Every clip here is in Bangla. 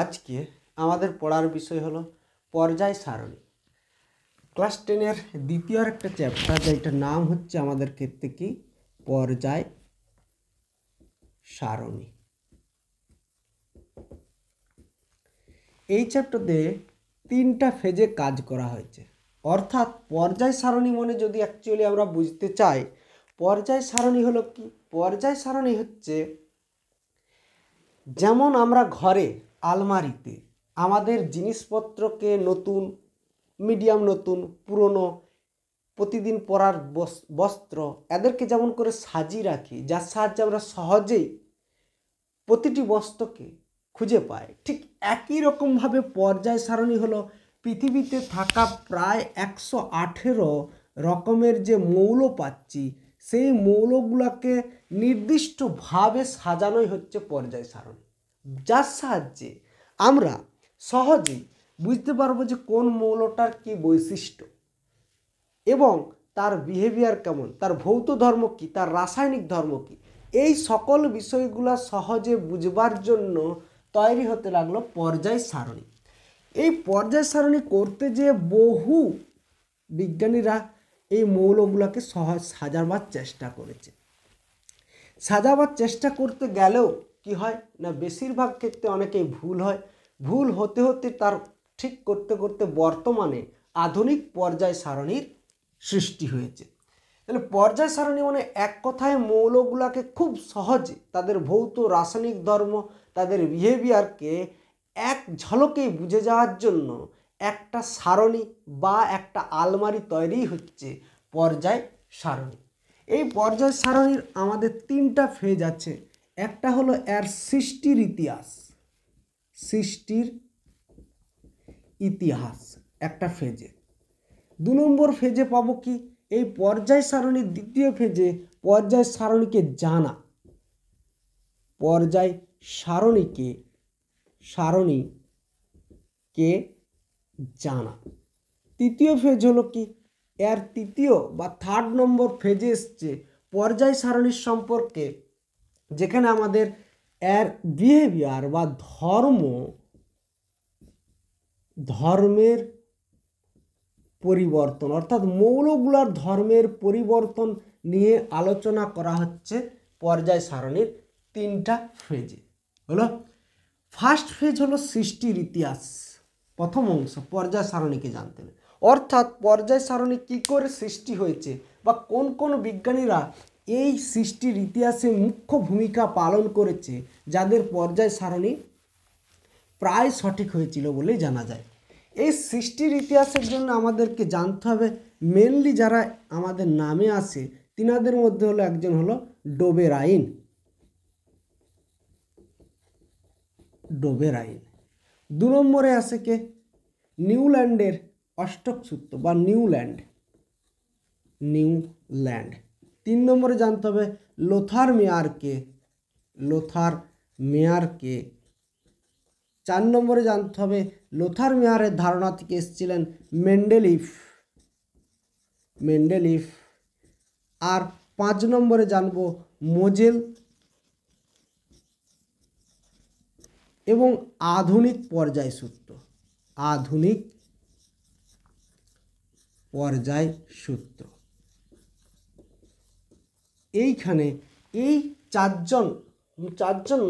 আজকে আমাদের পড়ার বিষয় হলো পর্যায় সারণী। ক্লাস 10-এর দ্বিতীয় একটা চ্যাপ্টার, যেটার নাম হচ্ছে আমাদের ক্ষেত্রে কি পর্যায় সারণী। এই চ্যাপ্টারে 3টা ফেজে কাজ করা হয়েছে। অর্থাৎ পর্যায় সারণী মানে যদি অ্যাকচুয়ালি আমরা বুঝতে চাই, পর্যায় সারণী হলো কি? পর্যায় সারণী হচ্ছে যেমন আমরা ঘরে আলমারিতে আমাদের জিনিসপত্রকে নতুন, মিডিয়াম নতুন, পুরনো, প্রতিদিন পরার বস্ত্র এদেরকে যেমন করে সাজিয়ে রাখি, যার সাহায্যে আমরা সহজেই প্রতিটি বস্তুকে খুঁজে পাই, ঠিক একই রকমভাবে পর্যায় সারণী হলো পৃথিবীতে থাকা প্রায় 118 রকমের যে মৌল পাচ্ছি, সেই মৌলগুলোকে নির্দিষ্টভাবে সাজানোই হচ্ছে পর্যায় সারণী, যার সাহায্যে আমরা সহজেই বুঝতে পারবো যে কোন মৌলটার কী বৈশিষ্ট্য এবং তার বিহেভিয়ার কেমন, তার ভৌত ধর্ম কী, তার রাসায়নিক ধর্ম কী। এই সকল বিষয়গুলো সহজে বুঝবার জন্য তৈরি হতে লাগলো পর্যায় সারণী। এই পর্যায় সারণী করতে যে বহু বিজ্ঞানীরা এই মৌলগুলোকে সহজ সাজাবার চেষ্টা করেছে। সাজাবার চেষ্টা করতে গেলেও কি হয় না, বেশিরভাগ ক্ষেত্রে অনেকেই ভুল হয়। ভুল হতে হতে তার ঠিক করতে করতে বর্তমানে আধুনিক পর্যায় সারণীর সৃষ্টি হয়েছে। তাহলে পর্যায় সারণী মানে এক কথায় মৌলগুলোকে খুব সহজে তাদের ভৌত রাসায়নিক ধর্ম, তাদের বিহেভিয়ারকে এক ঝলকেই বুঝে যাওয়ার জন্য একটা সারণী বা একটা আলমারি তৈরি হচ্ছে পর্যায় সারণী। এই পর্যায় সারণীর আমাদের 3টা ফেজ আছে। একটা হলো এর সৃষ্টির ইতিহাস, সৃষ্টির ইতিহাস একটা ফেজে। 2 নম্বর ফেজে পাবো কি, এই পর্যায় সারণীর দ্বিতীয় ফেজে পর্যায় সারণীকে জানা, পর্যায় সারণীকে জানা। তৃতীয় ফেজ হলো কি, এর তৃতীয় বা 3rd নম্বর ফেজে এসছে পর্যায় সারণীর সম্পর্কে, যেখানে আমাদের এর বিহেভিয়ার বা ধর্মের পরিবর্তন, অর্থাৎ মৌলগুলোর ধর্মের পরিবর্তন নিয়ে আলোচনা করা হচ্ছে পর্যায় সারণীর 3টা ফেজে। হলো ফার্স্ট ফেজ হলো সৃষ্টির ইতিহাস, প্রথম অংশ পর্যায় সারণীকে জানতে হবে। অর্থাৎ পর্যায় সারণী কী করে সৃষ্টি হয়েছে বা কোন কোন বিজ্ঞানীরা এই সৃষ্টির ইতিহাসে মুখ্য ভূমিকা পালন করেছে, যাদের পর্যায় সারণী প্রায় সঠিক হয়েছিল বলেই জানা যায়। এই সৃষ্টির ইতিহাসের জন্য আমাদেরকে জানতে হবে মেনলি যারা আমাদের নামে আসে তিনাদের মধ্যে হলো একজন হলো ডোবেরাইন। 2 নম্বরে আসে কে, নিউল্যান্ডের অষ্টক সূত্র বা নিউল্যান্ড। 3 নম্বরে জানতে হবে লোথার মেয়ারকে। 4 নম্বরে জানতে হবে লোথার মেয়ারের ধারণা থেকে এসেছিলেন মেন্ডেলিফ। আর 5 নম্বরে জানবো মোজেল এবং আধুনিক পর্যায় সূত্র। এইখানে এই চারজন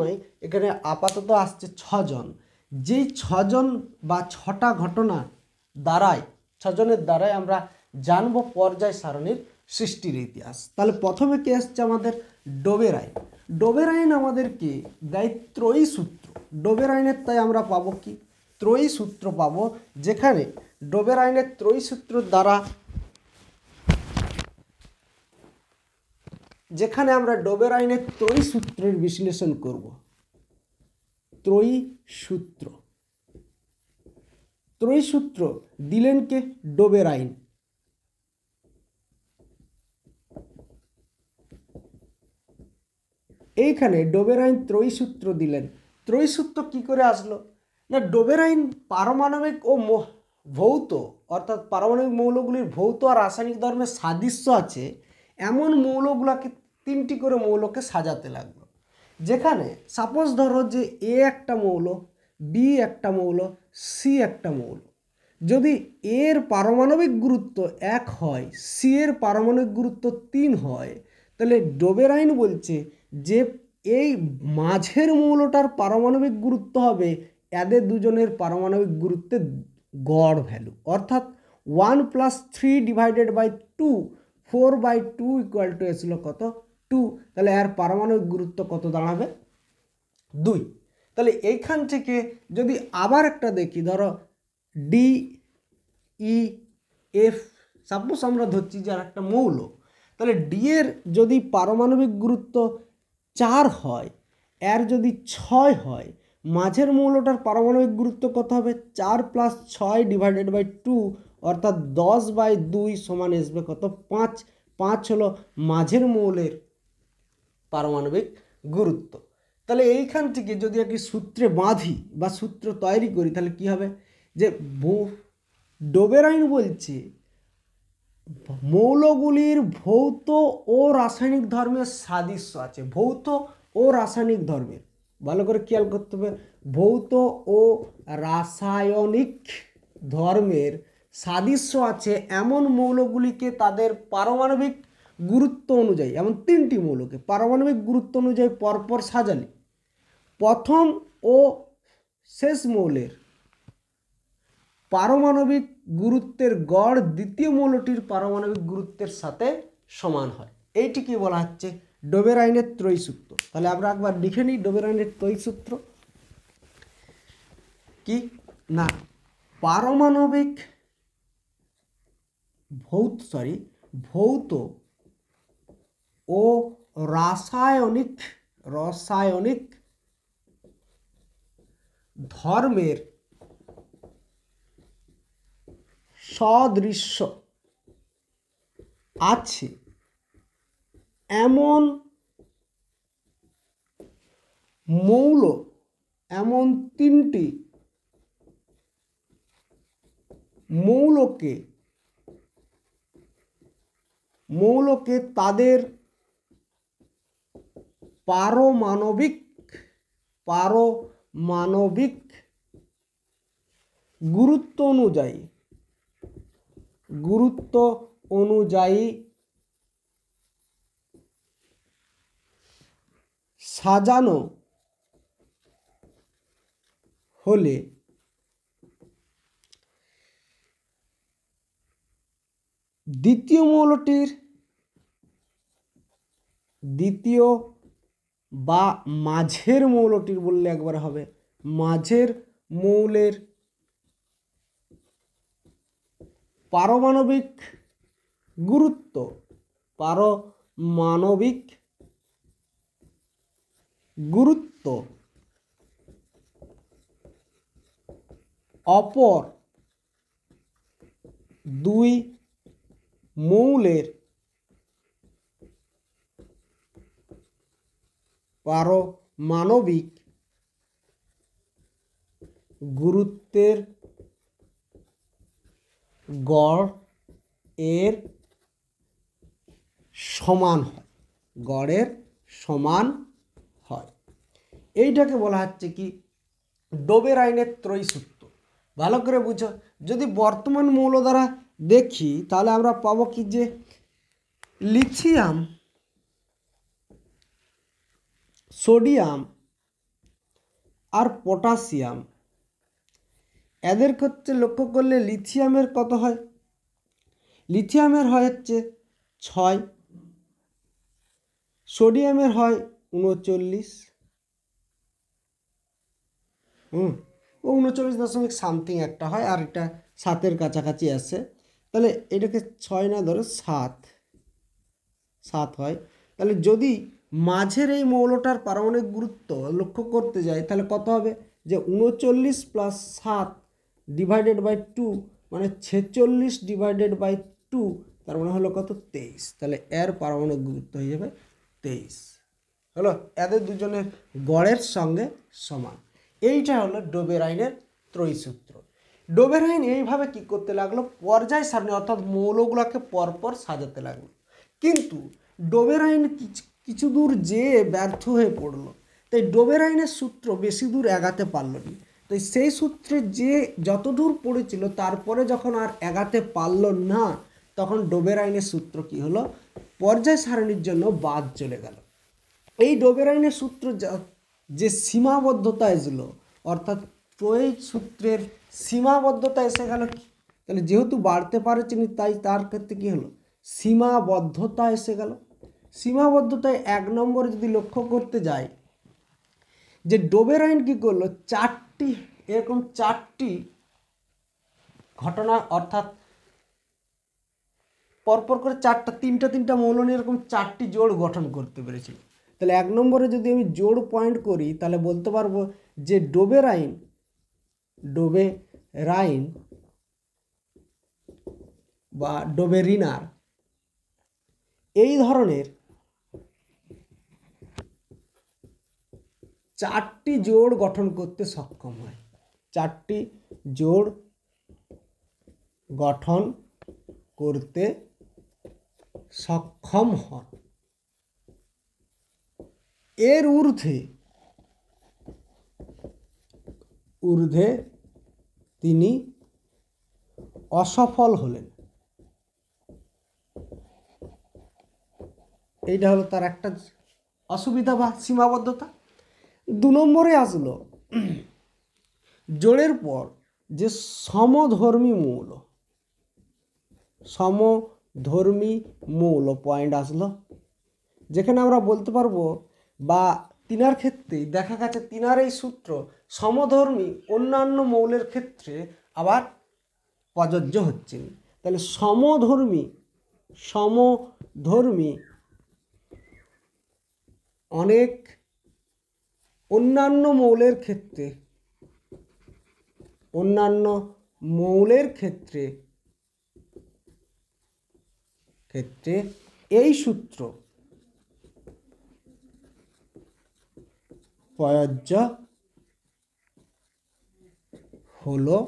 নয়, এখানে আপাতত আসছে 6 জন। যেই 6 জন বা 6টা ঘটনা দ্বারাই 6 জনের দ্বারাই আমরা জানবো পর্যায় সারণীর সৃষ্টির ইতিহাস। তাহলে প্রথমে কে আসছে আমাদের ডোবেরাইন আমাদেরকে দেয় ত্রয়ী সূত্র। ডোবেরাইনের তাই আমরা পাবো কি ত্রয়ী সূত্র পাবো, যেখানে ডোবেরাইনের ত্রয়ী সূত্র দ্বারা যেখানে আমরা ডোবেরাইনের ত্রয়ী সূত্রের বিশ্লেষণ করব। ত্রয়ী সূত্র দিলেন কে, ডোবেরাইন। এইখানে ডোবেরাইন ত্রয়ী সূত্র দিলেন। ত্রয়ী সূত্র কি করে আসলো না, ডোবেরাইন পারমাণবিক ও ভৌত, অর্থাৎ পারমাণবিক মৌলগুলির ভৌত আর রাসায়নিক ধর্মের সাদৃশ্য আছে এমন মৌলগুলোকে 3টি করে মৌলকে সাজাতে লাগলো। যেখানে সাপোজ ধরো যে এ একটা মৌল, বি একটা মৌল, সি একটা মৌল। যদি এর পারমাণবিক গুরুত্ব 1 হয়, সি এর পারমাণবিক গুরুত্ব 3 হয়, তাহলে ডোবের আইন বলছে যে এই মাঝের মৌলটার পারমাণবিক গুরুত্ব হবে এদের দুজনের পারমাণবিক গুরুত্বের গড় ভ্যালু, অর্থাৎ 1 + 3 / 2, 4/2 = এসেছিল কত? 2। তাহলে এর পারমাণবিক গুরুত্ব কত দাঁড়াবে? 2। তাহলে এইখান থেকে যদি আবার একটা দেখি, ধরো ডি ই এফ, সাপোজ আমরা ধরছি যে আর একটা মৌল, তাহলে ডি এর যদি পারমাণবিক গুরুত্ব 4 হয়, এর যদি 6 হয়, মাঝের মৌলটার পারমাণবিক গুরুত্ব কত হবে? 4 + 6 / 2, অর্থাৎ 10/2 সমান আসবে কত? 5। 5 হলো মাঝের মৌলের পারমাণবিক গুরুত্ব। তাহলে এইখান থেকে যদি একটি সূত্রে বাঁধি বা সূত্র তৈরি করি, তাহলে কি হবে? যে ডোবের আইন বলছে মৌলগুলির ভৌত ও রাসায়নিক ধর্মের সাদৃশ্য আছে। ভৌত ও রাসায়নিক ধর্মের, ভালো করে খেয়াল করতে হবে, ভৌত ও রাসায়নিক ধর্মের সাদৃশ্য আছে এমন মৌলগুলিকে তাদের পারমাণবিক গুরুত্ব অনুযায়ী, এমন 3টি মৌলকে পারমাণবিক গুরুত্ব অনুযায়ী পরপর সাজালে প্রথম ও শেষ মৌলের পারমাণবিক গুরুত্বের গড় দ্বিতীয় মৌলটির পারমাণবিক গুরুত্বের সাথে সমান হয়। এইটিকে বলা হচ্ছে ডোবের আইনের ত্রয়ী সূত্র। তাহলে আমরা একবার লিখে নিই ডোবের আইনের ত্রয়ী সূত্র কি না, পারমাণবিক ভৌত ও রাসায়নিক ধর্মের সাদৃশ্য আছে এমন মৌল, এমন 3টি মৌলকে তাদের পারমাণবিক গুরুত্ব অনুযায়ী সাজানো হলে দ্বিতীয় বা মাঝের মৌলটির বললে একবার হবে, মাঝের মৌলের পারমাণবিক গুরুত্ব অপর 2 মৌলের পারমাণবিক গুরুত্বের গড় এর সমান হয়, এইটাকে বলা হচ্ছে কি ডোবের আইনের ত্রয়ী সূত্র। ভালো করে বুঝো, যদি বর্তমান মৌল দ্বারা দেখি তাহলে আমরা পাবো কি যে লিথিয়াম, সোডিয়াম আর পটাশিয়াম, এদের ক্ষেত্রে লক্ষ্য করলে লিথিয়ামের কত হয়? লিথিয়ামের হয় হচ্ছে 6, সোডিয়ামের হয় 39, 39 একটা হয়, আর এটা 7-এর কাছাকাছি আসে। তাহলে এটাকে 6 না ধরো 7 হয়। তাহলে যদি মাঝের এই মৌলটার পারমাণবিক গুরুত্ব লক্ষ্য করতে যাই তাহলে কত হবে? যে 39 + 7 / 2 মানে 46 / 2, তার মানে হলো কত? 23। তাহলে এর পারমাণবিক গুরুত্ব হয়ে যাবে 23। হলো, এদের দুজনের গড়ের সঙ্গে সমান। এইটা হলো ডোবের আইনের ত্রয়ী সূত্র। ডোবের আইন এইভাবে কি করতে লাগলো? পর্যায় সারণী অর্থাৎ মৌলগুলোকে পরপর সাজাতে লাগলো। কিন্তু ডোবের আইন কিছু দূর যেয়ে ব্যর্থ হয়ে পড়লো। তাই ডোবের আইনের সূত্র বেশি দূর এগাতে পারল না। তো সেই সূত্রে যে যতদূর পড়েছিল তারপরে যখন আর এগাতে পারল না, তখন ডোবের আইনের সূত্র কি হলো, পর্যায় সারণীর জন্য বাদ চলে গেল। এই ডোবের আইনের সূত্র যে সীমাবদ্ধতা এসলো, অর্থাৎ প্রয়োগ সূত্রের সীমাবদ্ধতা এসে গেল, তাহলে যেহেতু বাড়তে পারেনি তাই তার ক্ষেত্রে কি হলো, সীমাবদ্ধতা এসে গেল। সীমাবদ্ধতায় 1 নম্বরে যদি লক্ষ্য করতে যাই, যে ডোবের আইন কি করলো, এরকম চারটি ঘটনা, অর্থাৎ পরপর করে তিনটা মৌল নিয়ে এরকম 4টি জোড় গঠন করতে পেরেছিল। তাহলে 1 নম্বরে যদি আমি জোড় পয়েন্ট করি, তাহলে বলতে পারবো যে ডোবের আইন বা ডোবেরিনার এই ধরনের 4টি জোড় গঠন করতে সক্ষম হয়, 4টি জোড় গঠন করতে সক্ষম হন। এর ঊর্ধ্বে তিনি অসফল হলেন। এইটা হলো তার একটা অসুবিধা বা সীমাবদ্ধতা। 2 নম্বরে আসলো জোড়ের পর যে সমধর্মী মৌল পয়েন্ট আসলো, যেখানে আমরা বলতে পারবো বা তিনার ক্ষেত্রে দেখা গেছে তিনার এই সূত্র সমধর্মী অন্যান্য মৌলের ক্ষেত্রে আবার প্রযোজ্য হচ্ছে। তাহলে সমধর্মী অনেক অন্যান্য মৌলের ক্ষেত্রে এই সূত্র প্রযোজ্য হলো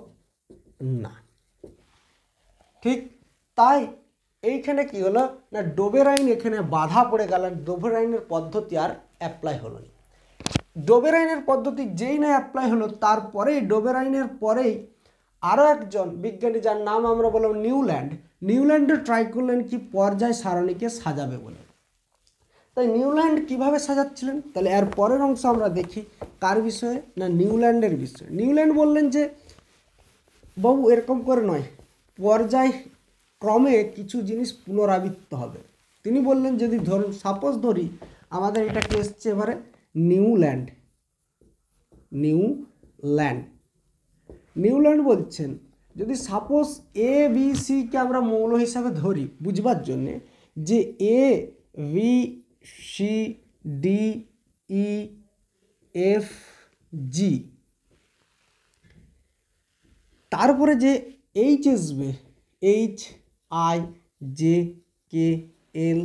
না। ঠিক তাই এইখানে কি হলো না, ডোবের আইন এখানে বাধা পড়ে গেল, ডোবের আইনের পদ্ধতি আর অ্যাপ্লাই হলো না। ডোবের আইনের পদ্ধতি যেই না অ্যাপ্লাই হলো, তারপরেই ডোবের আইনের পরেই আরও একজন বিজ্ঞানী, যার নাম আমরা বললাম নিউল্যান্ডে ট্রাই করলেন কি পর্যায় সারণীকে সাজাবে বলে। তাই নিউল্যান্ড কিভাবে সাজাচ্ছিলেন, তাহলে এর পরের অংশ আমরা দেখি কার বিষয়ে না, নিউল্যান্ডের বিষয়ে। নিউল্যান্ড বললেন যে বাবু এরকম করে নয়, পর্যায় ক্রমে কিছু জিনিস পুনরাবৃত্ত হবে। তিনি বললেন যদি ধরুন সাপোজ ধরি আমাদের এটাকে এসছে এবারে নিউল্যান্ড বলছেন যদি সাপোজ এ বি সিকে আমরা মৌল হিসাবে ধরি বুঝবার জন্যে, যে A B C D E F G, তারপরে যে এইচ আসবে, H I J K L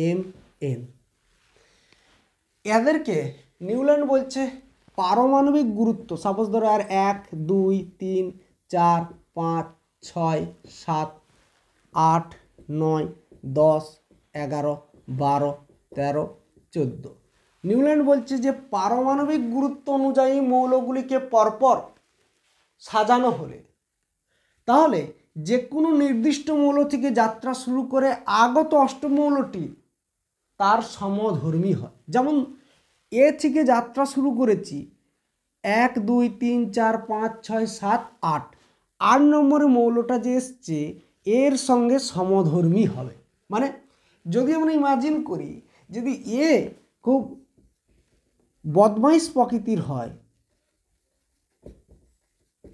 M N, এদেরকে নিউল্যান্ড বলছে পারমাণবিক গুরুত্ব। সাপোজ ধরো আর 1 2 3 4 5 6 7 8 9 10 11 12 13 14। নিউল্যান্ড বলছে যে পারমাণবিক গুরুত্ব অনুযায়ী মৌলগুলিকে পরপর সাজানো হলে তাহলে যে কোনো নির্দিষ্ট মৌল থেকে যাত্রা শুরু করে আগত অষ্টম মৌলটি তার সমধর্মী হয়। যেমন এ থেকে যাত্রা শুরু করেছি 1 2 3 4 5 6 7 8, 8 নম্বরে মৌলটা যে এসছে এর সঙ্গে সমধর্মী হবে। মানে যদি আমরা ইমাজিন করি যদি এ খুব বদমাইশ প্রকৃতির হয়,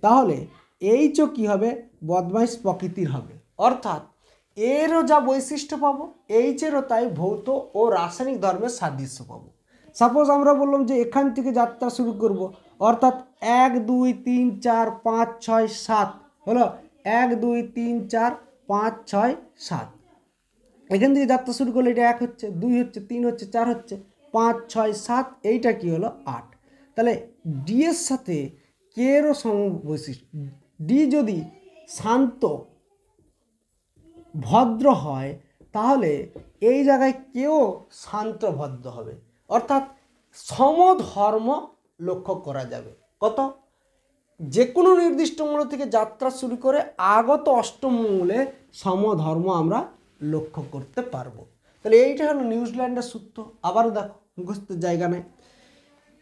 তাহলে এইচও কি হবে, বদমাইশ প্রকৃতির হবে। অর্থাৎ এরও যা বৈশিষ্ট্য পাবো এইচেরও তাই ভৌত ও রাসায়নিক ধর্মের সাদৃশ্য পাবো। সাপোজ আমরা বললাম যে এখান থেকে যাত্রা শুরু করব, অর্থাৎ 1 2 3 4 5 6 7 হলো 1 2 3 4 5 6 7, এখান থেকে যাত্রা শুরু করলে এটা 1 হচ্ছে, 2 হচ্ছে, 3 হচ্ছে, 4 হচ্ছে, 5 6 7, এইটা কি হলো 8। তাহলে ডি এর সাথে কে এরও সমবৈশিষ্ট্য, ডি যদি শান্ত ভদ্র হয় তাহলে এই জায়গায় কেউ শান্ত ভদ্র হবে, অর্থাৎ সমধর্ম লক্ষ্য করা যাবে। কত যে কোনো নির্দিষ্ট মৌল থেকে যাত্রা শুরু করে আগত অষ্টম মৌলে সমধর্ম আমরা লক্ষ্য করতে পারবো। তাহলে এইটা হলো নিউজিল্যান্ডের সূত্র। আবারও দেখো, মুখস্থের জায়গা নেই,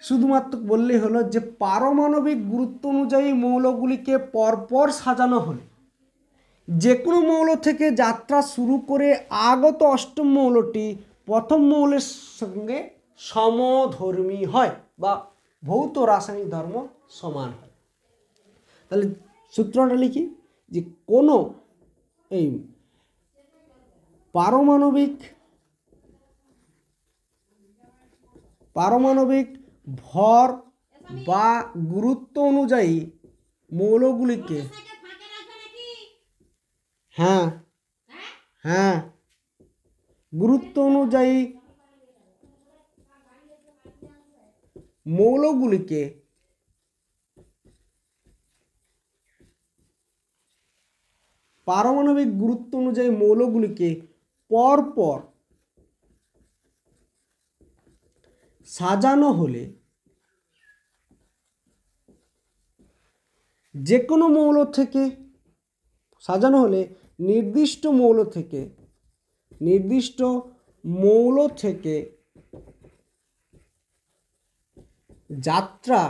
শুধুমাত্র বললেই হলো যে পারমাণবিক গুরুত্ব অনুযায়ী মৌলগুলিকে পরপর সাজানো হলে যে কোনো মৌল থেকে যাত্রা শুরু করে আগত অষ্টম মৌলটি প্রথম মৌলের সঙ্গে সমধর্মী হয় বা ভৌত রাসায়নিক ধর্ম সমান হয়। তাহলে সূত্রটা লিখি যে কোনো এই পারমাণবিক ভর বা গুরুত্ব অনুযায়ী মৌলগুলিকে গুরুত্ব অনুযায়ী মৌলগুলিকে পারমাণবিক গুরুত্ব অনুযায়ী মৌলগুলিকে পরপর সাজানো হলে যে কোনো মৌল থেকে সাজানো হলে নির্দিষ্ট মৌল থেকে যাত্রা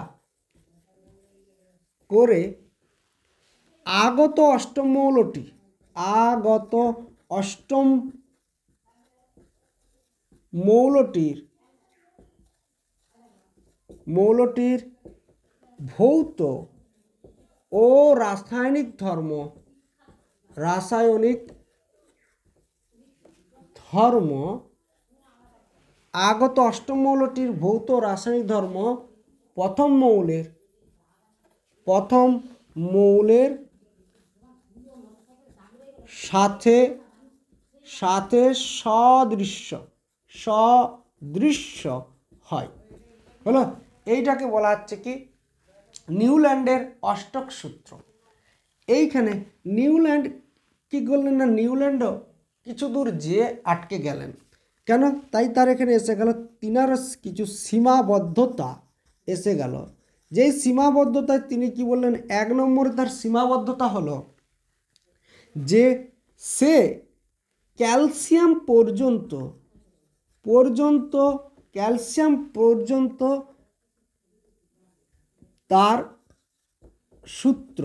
করে আগত অষ্টম মৌলটির ভৌত ও রাসায়নিক ধর্ম আগত অষ্টম মৌলটির ভৌত রাসায়নিক ধর্ম প্রথম মৌলের সাথে সদৃশ্য হয়। হলো, এইটাকে বলা হচ্ছে কি নিউল্যান্ডের অষ্টক সূত্র। এইখানে নিউল্যান্ড কি করলেন না, নিউল্যান্ডও কিছু দূর যেয়ে আটকে গেলেন। কেন? তাই তার এখানে এসে গেল তিনার কিছু সীমাবদ্ধতা এসে গেল। যেই সীমাবদ্ধতায় তিনি কি বললেন, এক নম্বরে তার সীমাবদ্ধতা হলো যে সে ক্যালসিয়াম পর্যন্ত তার সূত্র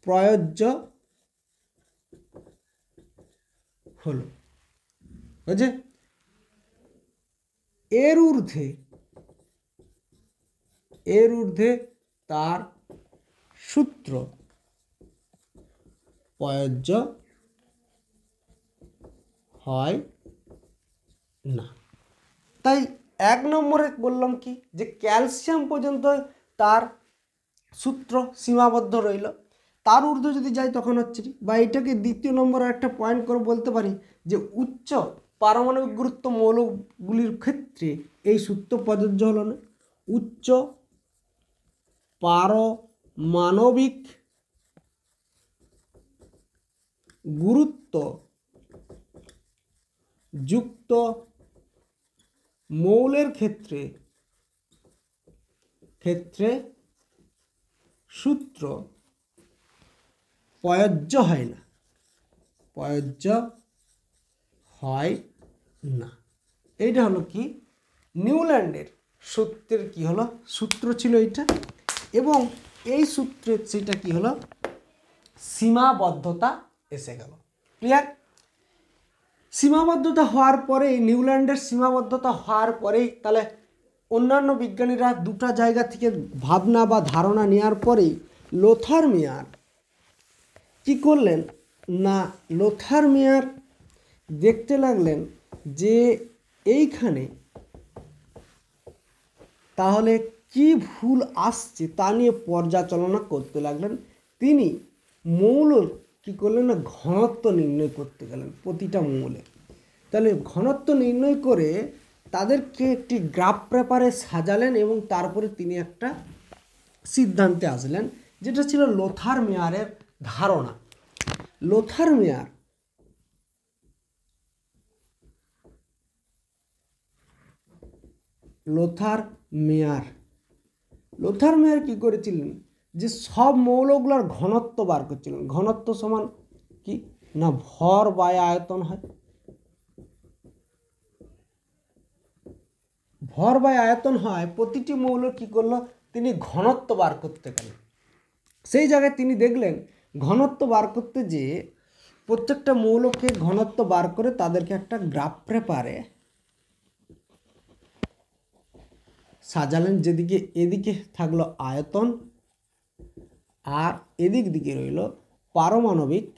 প্রযোজ্য হলো। বুঝে? এর ঊর্ধ্বে তার সূত্র প্রযোজ্য হয় না। তাই এক নম্বরে বললাম কি যে ক্যালসিয়াম পর্যন্ত তার সূত্র সীমাবদ্ধ রইল, তার ঊর্ধ্বে যদি যাই তখন হচ্ছে বা এটাকে দ্বিতীয় নম্বরে একটা পয়েন্ট করে বলতে পারি যে উচ্চ পারমাণবিক গুরুত্ব মৌলগুলির ক্ষেত্রে এই সূত্র প্রযোজ্য হলো না। উচ্চ পারমাণবিক গুরুত্ব যুক্ত মৌলের ক্ষেত্রে সূত্র প্রযোজ্য হয় না। এইটা হলো কি নিউল্যান্ডের সূত্রের কি হলো, সূত্র ছিল এইটা, এবং এই সূত্রের সেটা কি হলো, সীমাবদ্ধতা এসে গেল। ক্লিয়ার? সীমাবদ্ধতা হওয়ার পরে, নিউল্যান্ডের সীমাবদ্ধতা হওয়ার পরেই তাহলে অন্যান্য বিজ্ঞানীরা দুটা জায়গা থেকে ভাবনা বা ধারণা নেওয়ার পরেই লোথার মেয়ার কি করলেন না, লোথার মেয়ার দেখতে লাগলেন যে এইখানে তাহলে কি ভুল আসছে তা নিয়ে পর্যালোচনা করতে লাগলেন। তিনি মৌলের কি করলেন না, ঘনত্ব নির্ণয় করতে গেলেন প্রতিটা মৌলের। তাহলে ঘনত্ব নির্ণয় করে তাদেরকে একটি গ্রাফ পেপারে সাজালেন এবং তারপরে তিনি একটা সিদ্ধান্তে আসলেন, যেটা ছিল লোথার মেয়ারের ধারণা। লোথার লোথার মেয়ার কী করেছিলেন, যে সব মৌলগুলোর ঘনত্ব বার করছিলেন। ঘনত্ব সমান কি না ভর বাই আয়তন হয়। ভর বাই আয়তন হয়, প্রতিটি মৌল কি করলো, তিনি ঘনত্ব বার করতে গেলেন। সেই জায়গায় তিনি দেখলেন ঘনত্ব বার করতে যে প্রত্যেকটা মৌলকে ঘনত্ব বার করে তাদেরকে একটা গ্রাফ পেপারে সাজালেন, যেদিকে এদিকে থাকলো আয়তন আর এদিক দিকে রইল পারমাণবিক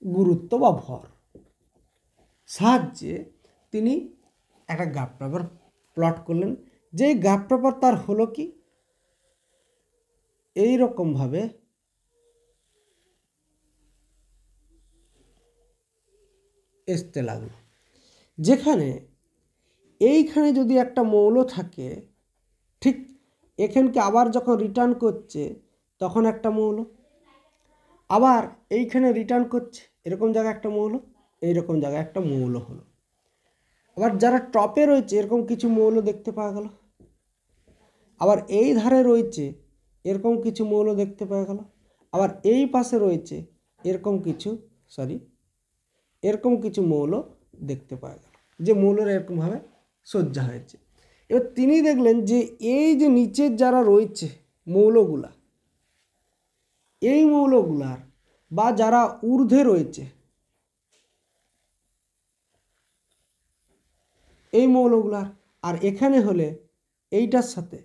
গুরুত্ব বা ভর। সাহায্যে তিনি একটা গ্রাফ পেপার প্লট করলেন। যেই গ্রাফ পেপার তার হলো কি এই রকমভাবে আসতে লাগলো, যেখানে এইখানে যদি একটা মৌল থাকে, ঠিক এখানকে আবার যখন রিটার্ন করছে তখন একটা মৌল, আবার এইখানে রিটার্ন করছে এরকম জায়গায় একটা মৌল, এইরকম জায়গায় একটা মৌল হলো। আবার যারা টপে রয়েছে এরকম কিছু মৌল দেখতে পাওয়া গেল, আবার এই ধারে রয়েছে এরকম কিছু মৌল দেখতে পাওয়া গেল, আবার এই পাশে রয়েছে এরকম কিছু মৌল দেখতে পাওয়া গেল, যে মৌলের এরকমভাবে সজ্জা হয়েছে। এবার তিনি দেখলেন যে এই যে নিচের যারা রয়েছে মৌলগুলা, এই মৌলগুলার বা যারা ঊর্ধ্বে রয়েছে এই মৌলগুলার, আর এখানে হলে এইটার সাথে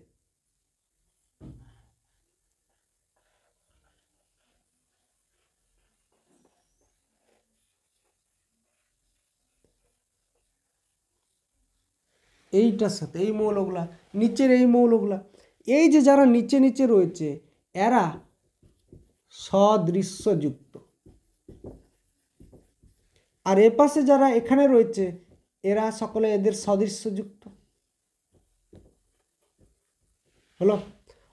এইটার সাথে এই মৌলগুলা, নিচের এই মৌলগুলা, এই যে যারা নিচে নিচে রয়েছে এরা সদৃশ্যযুক্ত, আর এপাশে যারা এখানে রয়েছে এরা সকলে এদের সদৃশ্যযুক্ত হলো।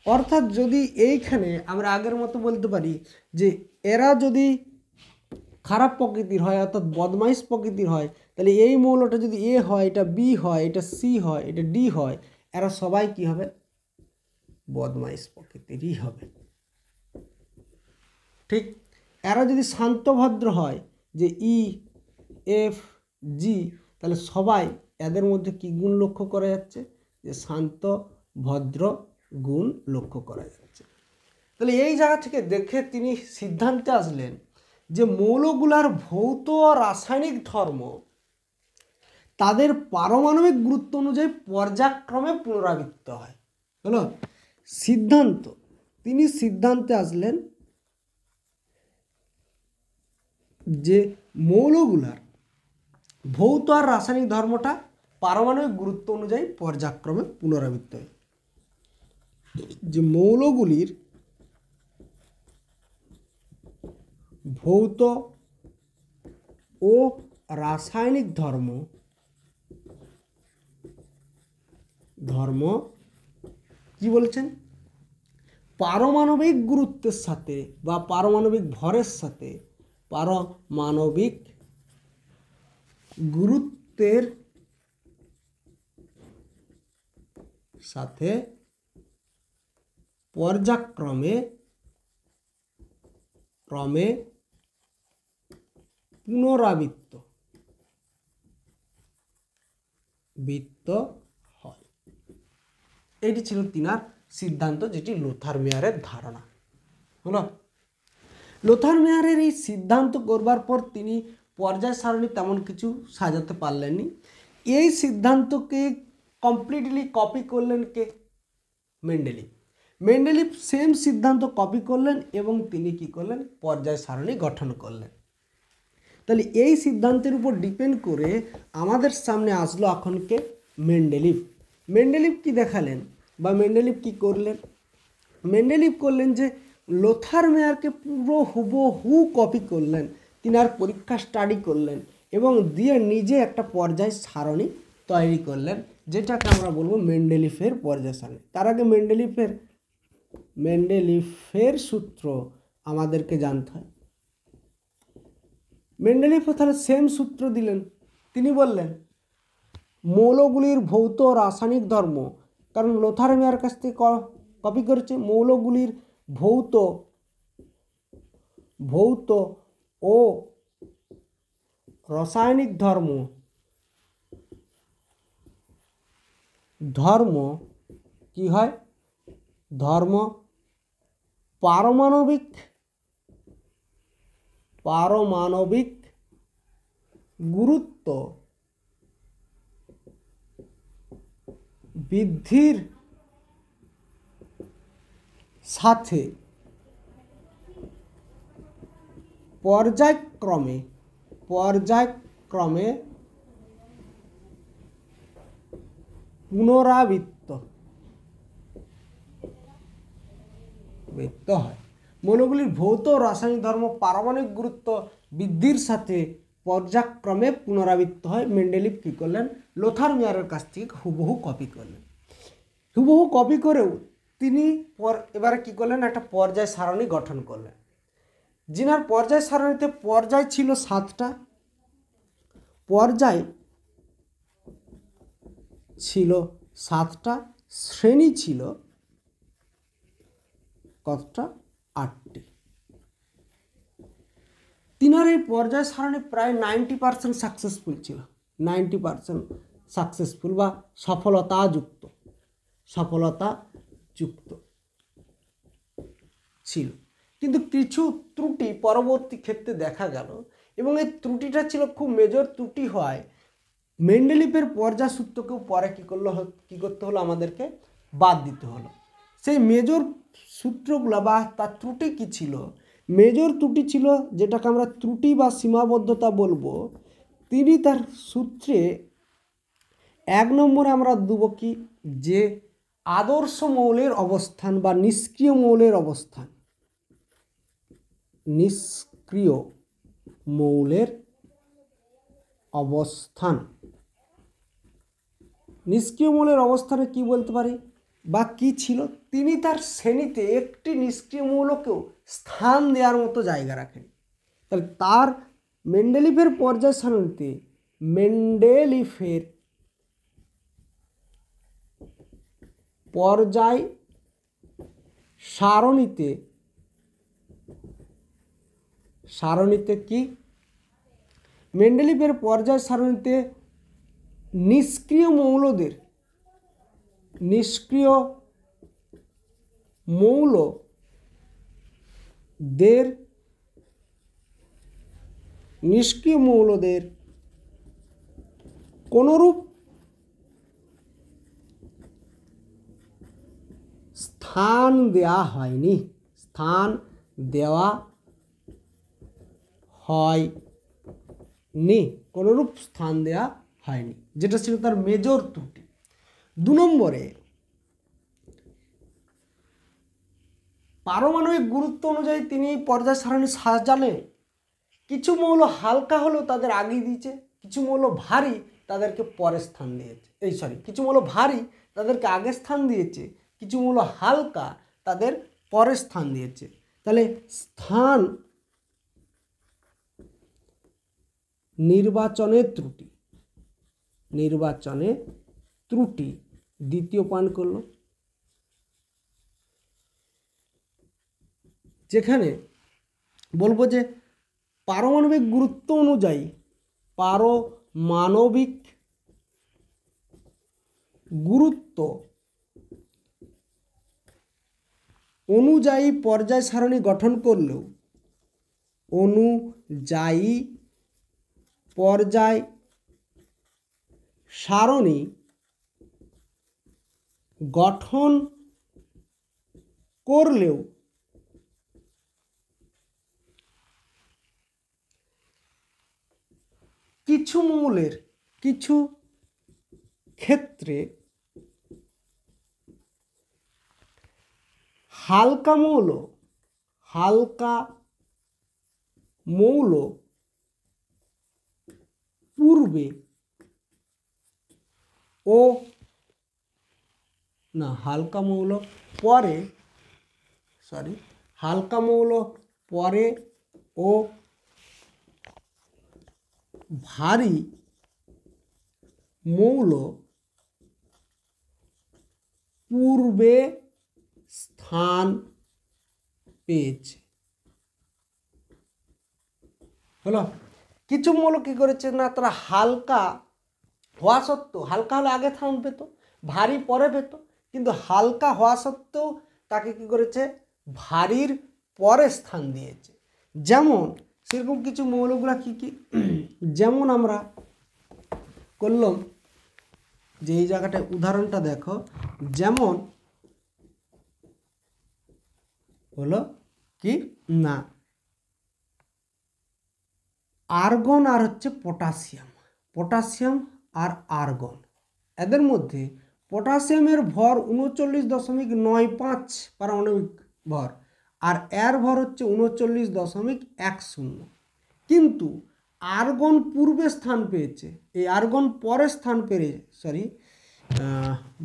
অর্থাৎ যদি এইখানে আমরা আগের মতো বলতে পারি যে এরা যদি খারাপ প্রকৃতির হয় অর্থাৎ বদমাইশ প্রকৃতির হয়, তাহলে এই মৌলটা যদি এ হয়, এটা বি হয়, এটা সি হয়, এটা ডি হয়, এরা সবাই কি হবে, বদমাইশ প্রকৃতিরই হবে। ঠিক এরা যদি শান্ত ভদ্র হয়, যে ই এফ জি, তাহলে সবাই এদের মধ্যে কি গুণ লক্ষ্য করা যাচ্ছে, যে শান্ত ভদ্র গুণ লক্ষ্য করা যাচ্ছে। তাহলে এই জায়গা থেকে দেখে তিনি সিদ্ধান্তে আসলেন যে মৌলগুলার ভৌত ও রাসায়নিক ধর্ম তাদের পারমাণবিক গুরুত্ব অনুযায়ী পর্যায়ক্রমে পুনরাবৃত্ত হয়। হলো সিদ্ধান্ত। তিনি সিদ্ধান্তে আসলেন যে মৌলগুলার ভৌত আর রাসায়নিক ধর্মটা পারমাণবিক গুরুত্ব অনুযায়ী পর্যায়ক্রমে পুনরাবৃত্ত হয়। যে মৌলগুলির ভৌত ও রাসায়নিক ধর্ম কি বলেছেন, পারমাণবিক গুরুত্বের সাথে বা পারমাণবিক ভরের সাথে পারমাণবিক গুরুত্বের সাথে পর্যায়ক্রমে পুনরাবৃত্ত হয়। এটি ছিল তিনার সিদ্ধান্ত, যেটি লোথার মেয়ারের ধারণা হলো। লোথার মেয়ারের এই সিদ্ধান্ত করবার পর তিনি পর্যায় সারণী তেমন কিছু সাজাতে পারলেননি। এই সিদ্ধান্তকে কমপ্লিটলি কপি করলেন কে, মেন্ডেলিভ সেম সিদ্ধান্ত কপি করলেন এবং তিনি কি করলেন, পর্যায় সারণী গঠন করলেন। তাহলে এই সিদ্ধান্তের উপর ডিপেন্ড করে আমাদের সামনে আসলো এখনকে মেন্ডেলিভ কি দেখালেন বা মেন্ডেলিভ কি করলেন, মেন্ডেলিভ করলেন যে লোথার মেয়ারকে পুরো হুবহু কপি করলেন, তিনি আর পরীক্ষা স্টাডি করলেন এবং দিয়ে নিজে একটা পর্যায় সারণী তৈরি করলেন, যেটাকে আমরা বলবো মেন্ডেলিফের পর্যায় সারণী। তার আগে মেন্ডেলিফের সূত্র আমাদেরকে জানতে হয়। মেন্ডেলিফ তাহলে সেম সূত্র দিলেন। তিনি বললেন মৌলগুলির ভৌত রাসায়নিক ধর্ম কারণ লোথার মেয়ার কাছ থেকে কপি করেছে। মৌলগুলির ভৌত ও রাসায়নিক ধর্ম কি হয়? ধর্ম পারমাণবিক গুরুত্ব বৃদ্ধির সাথে পর্যায়ক্রমে পুনরাবৃত্ত হয়। মৌলগুলির ভৌত ও রাসায়নিক ধর্ম পারমাণবিক গুরুত্ব বৃদ্ধির সাথে পর্যায়ক্রমে পুনরাবৃত্ত হয়। মেন্ডেলিভ কী করলেন? লোথার মেয়ারের কাছ থেকে হুবহু কপি করলেন। হুবহু কপি করেও তিনি এবারে কী করলেন? একটা পর্যায় সারণী গঠন করলেন। জিনার পর্যায় সারণীতে পর্যায় ছিল 7টা, শ্রেণী ছিল কতটা? 8টি। তিনার এই পর্যায় সারণী প্রায় 90% সাকসেসফুল ছিল। 90% সাকসেসফুল বা সফলতাযুক্ত ছিল। কিন্তু কিছু ত্রুটি পরবর্তী ক্ষেত্রে দেখা গেল, এবং এই ত্রুটিটা ছিল খুব মেজর ত্রুটি হওয়ায় মেন্ডেলিভের পর্যায় সূত্রকেও পরে কী করতে হলো? আমাদেরকে বাদ দিতে হলো। সেই মেজর সূত্রগুলো বা তার ত্রুটি কী ছিল? মেজর ত্রুটি ছিল যেটাকে আমরা ত্রুটি বা সীমাবদ্ধতা বলবো। তিনি তার সূত্রে 1 নম্বরে আমরা দেব কি? যে আদর্শ মৌলের অবস্থান বা নিষ্ক্রিয় মৌলের অবস্থান। নিষ্ক্রিয় মৌলের অবস্থানে কি বলতে পারি বা কি ছিল? তিনি তার শ্রেণীতে একটি নিষ্ক্রিয় মৌলকেও স্থান দেওয়ার মতো জায়গা রাখেন। তাহলে তার মেন্ডেলিভের পর্যায় সারণীতে কি? মেন্ডেলিভের পর্যায় সারণীতে নিষ্ক্রিয় মৌলদের কোনরূপ স্থান দেওয়া হয়নি। কোনরূপ স্থান দেওয়া হয়নি, যেটা ছিল তার মেজর ত্রুটি। 2 নম্বরে পারমাণবিক গুরুত্ব অনুযায়ী তিনি পর্যায় সারণী সাজালেন। কিছু মৌল হালকা হলেও তাদের আগে দিয়েছে, কিছু মৌল ভারী তাদেরকে পরে স্থান দিয়েছে। কিছু মৌল ভারী তাদেরকে আগে স্থান দিয়েছে, কিছু মৌল হালকা তাদের পরে স্থান দিয়েছে। তাহলে স্থান নির্বাচনে ত্রুটি দ্বিতীয় পয়েন্ট করলো, যেখানে বলবো যে পারমাণবিক গুরুত্ব অনুযায়ী পর্যায় সারণী গঠন করলেও কিছু ক্ষেত্রে হালকা মৌল পূর্বে ও না হালকা মৌল পরে ও ভারী মৌল পূর্বে স্থান পেয়েছে। হলো, কিছু মৌল কি করেছে না, তারা হালকা হওয়া সত্ত্বেও, হালকা হলে আগে স্থান পেত, ভারী পরে পেত, কিন্তু হালকা হওয়া সত্ত্বেও তাকে কি করেছে, ভারীর পরে স্থান দিয়েছে। যেমন সেরকম কিছু মৌলগুলা কি কি, যেমন আমরা করলাম যে এই জায়গাটায় উদাহরণটা দেখো, যেমন হলো কি না আর্গন আর হচ্ছে পটাশিয়াম, পটাশিয়াম আর আর্গন, এদের মধ্যে পটাশিয়ামের ভর 39.95 পারমাণবিক ভর, আর এর ভর হচ্ছে 39.10, কিন্তু আর্গন পূর্বে স্থান পেয়েছে, এই আর্গন পরে স্থান পেয়ে, সরি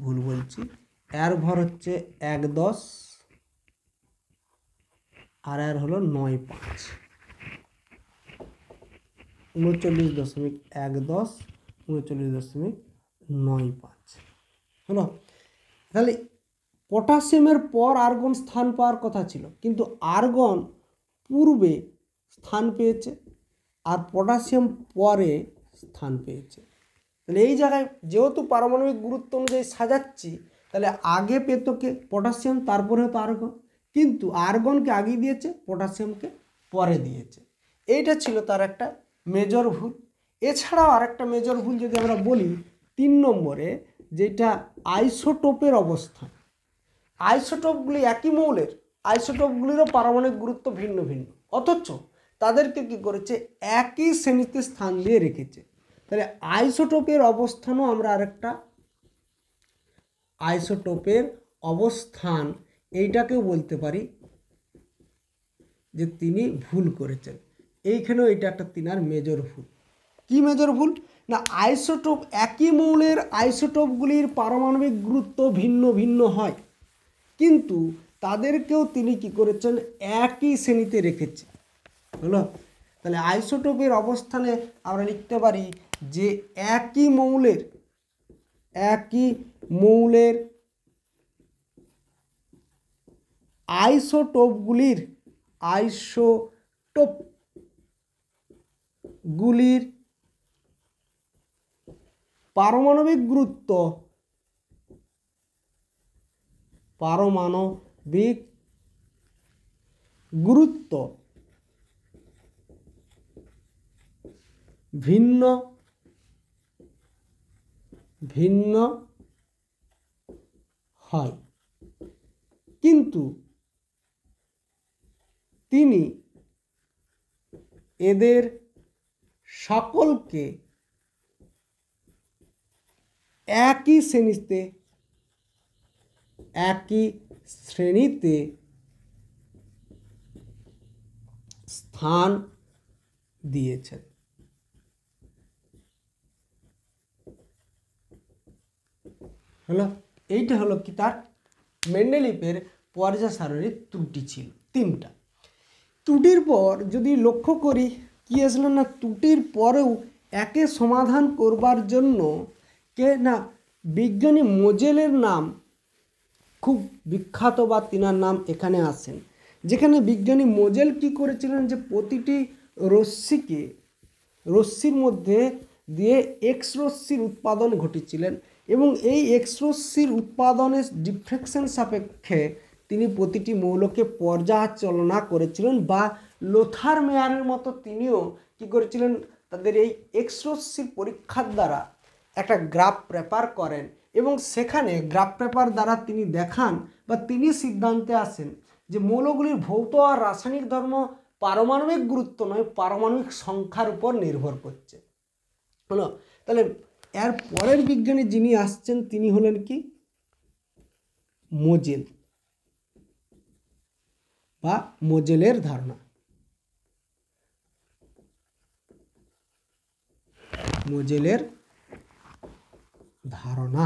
ভুল বলছি, এর ভর হচ্ছে 1.10 আর এর হলো 9.5, 39.10, 39.95 হলো। তাহলে পটাশিয়ামের পর আর্গন স্থান পাওয়ার কথা ছিল, কিন্তু আর্গন পূর্বে স্থান পেয়েছে আর পটাশিয়াম পরে স্থান পেয়েছে। তাহলে এই জায়গায় যেহেতু পারমাণবিক গুরুত্ব অনুযায়ী সাজাচ্ছি, তাহলে আগে পেত কে, পটাশিয়াম, তারপরে হতো আর্গন, কিন্তু আর্গনকে আগে দিয়েছে, পটাশিয়ামকে পরে দিয়েছে। এইটা ছিল তার একটা মেজর ভুল। এছাড়াও আরেকটা মেজর ভুল যদি আমরা বলি 3 নম্বরে, যেটা আইসোটোপের অবস্থান। আইসোটোপগুলি একই মৌলের, আইসোটোপগুলিরও পারমাণবিক গুরুত্ব ভিন্ন ভিন্ন, অথচ তাদেরকে কি করেছে, একই শ্রেণীতে স্থান দিয়ে রেখেছে। তাহলে আইসোটোপের অবস্থানও আমরা আরেকটা, আইসোটোপের অবস্থান এইটাকেও বলতে পারি যে তিনি ভুল করেছেন। এইখানেও এটা একটা তিনার মেজর ভুল। কি মেজর ভুল না, আইসোটোপ, একই মৌলের আইসোটোপগুলির পারমাণবিক গুরুত্ব ভিন্ন ভিন্ন হয়, কিন্তু তাদেরকেও তিনি কি করেছেন, একই শ্রেণীতে রেখেছে। হলো, তাহলে আইসোটোপের অবস্থানে আমরা লিখতে পারি যে একই মৌলের আইসোটোপগুলির পারমাণবিক গুরুত্ব ভিন্ন ভিন্ন হয়, কিন্তু তিনি এদের সকলকে একই শ্রেণীতে স্থান দিয়েছেন। হলো, এইটা হলো কি তার মেন্ডেলিভের পর্যায় সারণীর ত্রুটি ছিল 3টা। ত্রুটির পর যদি লক্ষ্য করি কি আসলো না, ত্রুটির পরেও একে সমাধান করবার জন্য কে না, বিজ্ঞানী মোজেলের নাম খুব বিখ্যাত, বা তিনার নাম এখানে আসেন, যেখানে বিজ্ঞানী মোজেল কি করেছিলেন, যে প্রতিটি রশ্মির মধ্যে দিয়ে এক্স রশ্মির উৎপাদন ঘটিয়েছিলেন, এবং এই এক্স রশ্মির উৎপাদনের ডিফ্রেকশন সাপেক্ষে তিনি প্রতিটি মৌলকে পর্যালোচনা করেছিলেন, বা লোথার মেয়ারের মতো তিনিও কি করেছিলেন, তাদের এই এক্স রশ্মির পরীক্ষার দ্বারা একটা গ্রাফ প্রেপার করেন, এবং সেখানে গ্রাফ পেপার দ্বারা তিনি দেখান বা তিনি সিদ্ধান্তে আসেন যে মৌলগুলির ভৌত আর রাসায়নিক ধর্ম পারমাণবিক গুরুত্ব নয়, পারমাণবিক সংখ্যার উপর নির্ভর করছে। হলো, তাহলে এর পরের বিজ্ঞানী যিনি আসছেন তিনি হলেন কি, মোজেল বা মোজেলের ধারণা। মোজেলের ধারণা